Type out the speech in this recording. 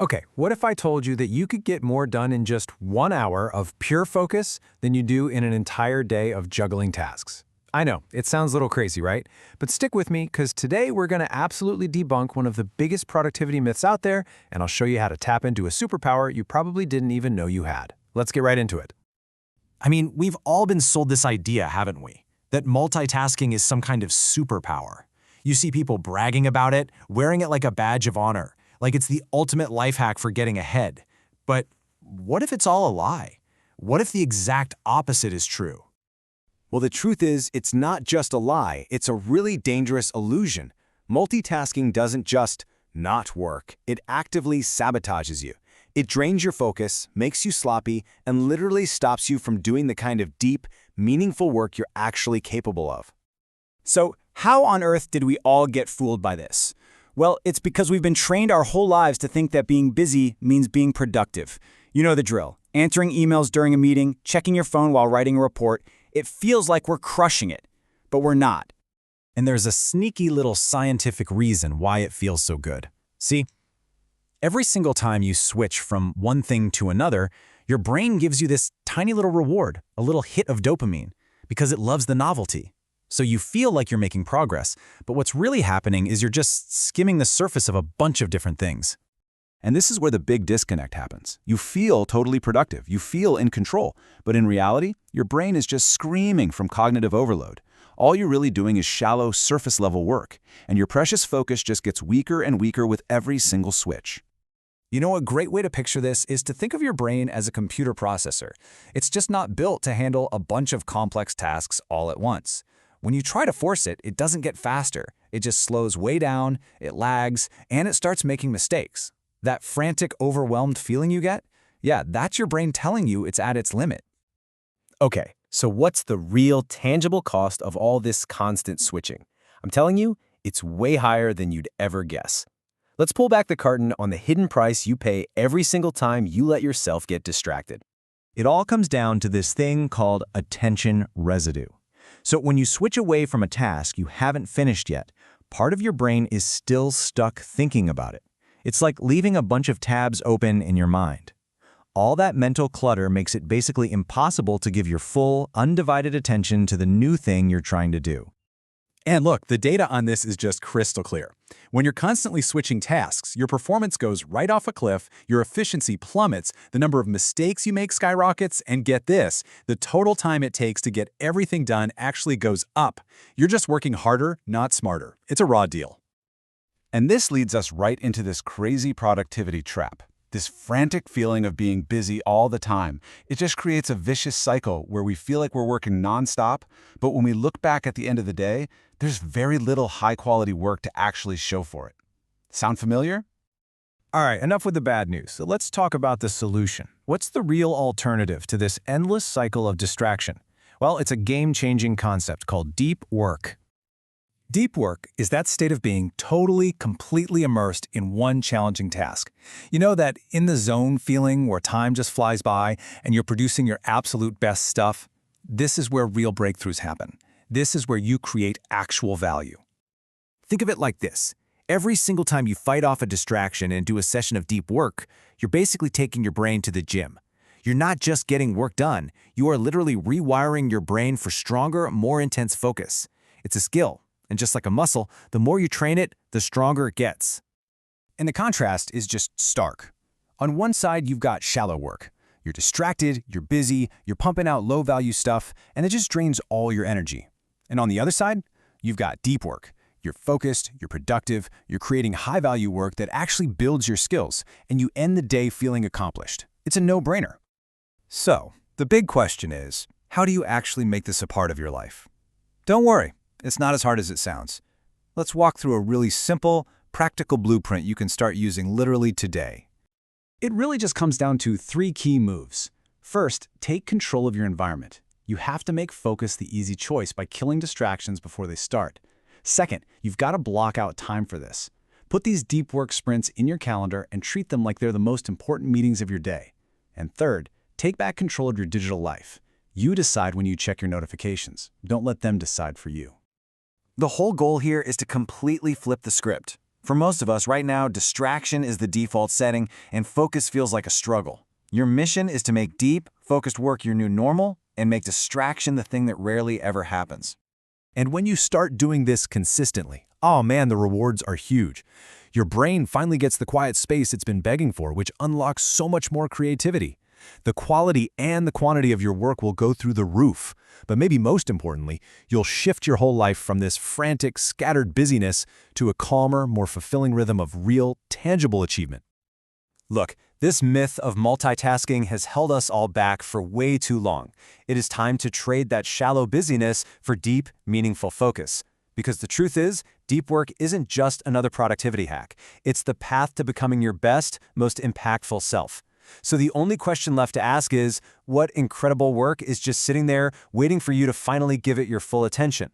Okay, what if I told you that you could get more done in just 1 hour of pure focus than you do in an entire day of juggling tasks? I know, it sounds a little crazy, right? But stick with me, because today we're going to absolutely debunk one of the biggest productivity myths out there, and I'll show you how to tap into a superpower you probably didn't even know you had. Let's get right into it. I mean, we've all been sold this idea, haven't we? That multitasking is some kind of superpower. You see people bragging about it, wearing it like a badge of honor, like it's the ultimate life hack for getting ahead. But what if it's all a lie? What if the exact opposite is true? Well, the truth is, it's not just a lie, it's a really dangerous illusion. Multitasking doesn't just not work, it actively sabotages you. It drains your focus, makes you sloppy, and literally stops you from doing the kind of deep, meaningful work you're actually capable of. So, how on earth did we all get fooled by this? Well, it's because we've been trained our whole lives to think that being busy means being productive. You know the drill. Answering emails during a meeting, checking your phone while writing a report. It feels like we're crushing it, but we're not. And there's a sneaky little scientific reason why it feels so good. See, every single time you switch from one thing to another, your brain gives you this tiny little reward, a little hit of dopamine, because it loves the novelty. So you feel like you're making progress, but what's really happening is you're just skimming the surface of a bunch of different things. And this is where the big disconnect happens. You feel totally productive, you feel in control, but in reality, your brain is just screaming from cognitive overload. All you're really doing is shallow, surface-level work, and your precious focus just gets weaker and weaker with every single switch. You know, a great way to picture this is to think of your brain as a computer processor. It's just not built to handle a bunch of complex tasks all at once. When you try to force it, it doesn't get faster. It just slows way down, it lags, and it starts making mistakes. That frantic, overwhelmed feeling you get? Yeah, that's your brain telling you it's at its limit. Okay, so what's the real tangible cost of all this constant switching? I'm telling you, it's way higher than you'd ever guess. Let's pull back the curtain on the hidden price you pay every single time you let yourself get distracted. It all comes down to this thing called attention residue. So when you switch away from a task you haven't finished yet, part of your brain is still stuck thinking about it. It's like leaving a bunch of tabs open in your mind. All that mental clutter makes it basically impossible to give your full, undivided attention to the new thing you're trying to do. And look, the data on this is just crystal clear. When you're constantly switching tasks, your performance goes right off a cliff, your efficiency plummets, the number of mistakes you make skyrockets, and get this, the total time it takes to get everything done actually goes up. You're just working harder, not smarter. It's a raw deal. And this leads us right into this crazy productivity trap. This frantic feeling of being busy all the time. It just creates a vicious cycle where we feel like we're working nonstop, but when we look back at the end of the day, there's very little high-quality work to actually show for it. Sound familiar? All right, enough with the bad news. So let's talk about the solution. What's the real alternative to this endless cycle of distraction? Well, it's a game-changing concept called deep work. Deep work is that state of being totally, completely immersed in one challenging task. You know that in-the-zone feeling where time just flies by and you're producing your absolute best stuff? This is where real breakthroughs happen. This is where you create actual value. Think of it like this. Every single time you fight off a distraction and do a session of deep work, you're basically taking your brain to the gym. You're not just getting work done, you are literally rewiring your brain for stronger, more intense focus. It's a skill. And just like a muscle, the more you train it, the stronger it gets. And the contrast is just stark. On one side, you've got shallow work. You're distracted, you're busy, you're pumping out low-value stuff, and it just drains all your energy. And on the other side, you've got deep work. You're focused, you're productive, you're creating high-value work that actually builds your skills, and you end the day feeling accomplished. It's a no-brainer. So, the big question is, how do you actually make this a part of your life? Don't worry. It's not as hard as it sounds. Let's walk through a really simple, practical blueprint you can start using literally today. It really just comes down to 3 key moves. First, take control of your environment. You have to make focus the easy choice by killing distractions before they start. Second, you've got to block out time for this. Put these deep work sprints in your calendar and treat them like they're the most important meetings of your day. And third, take back control of your digital life. You decide when you check your notifications. Don't let them decide for you. The whole goal here is to completely flip the script. For most of us, right now, distraction is the default setting, and focus feels like a struggle. Your mission is to make deep, focused work your new normal and make distraction the thing that rarely ever happens. And when you start doing this consistently, oh man, the rewards are huge. Your brain finally gets the quiet space it's been begging for, which unlocks so much more creativity. The quality and the quantity of your work will go through the roof. But maybe most importantly, you'll shift your whole life from this frantic, scattered busyness to a calmer, more fulfilling rhythm of real, tangible achievement. Look, this myth of multitasking has held us all back for way too long. It is time to trade that shallow busyness for deep, meaningful focus. Because the truth is, deep work isn't just another productivity hack. It's the path to becoming your best, most impactful self. So the only question left to ask is, what incredible work is just sitting there waiting for you to finally give it your full attention?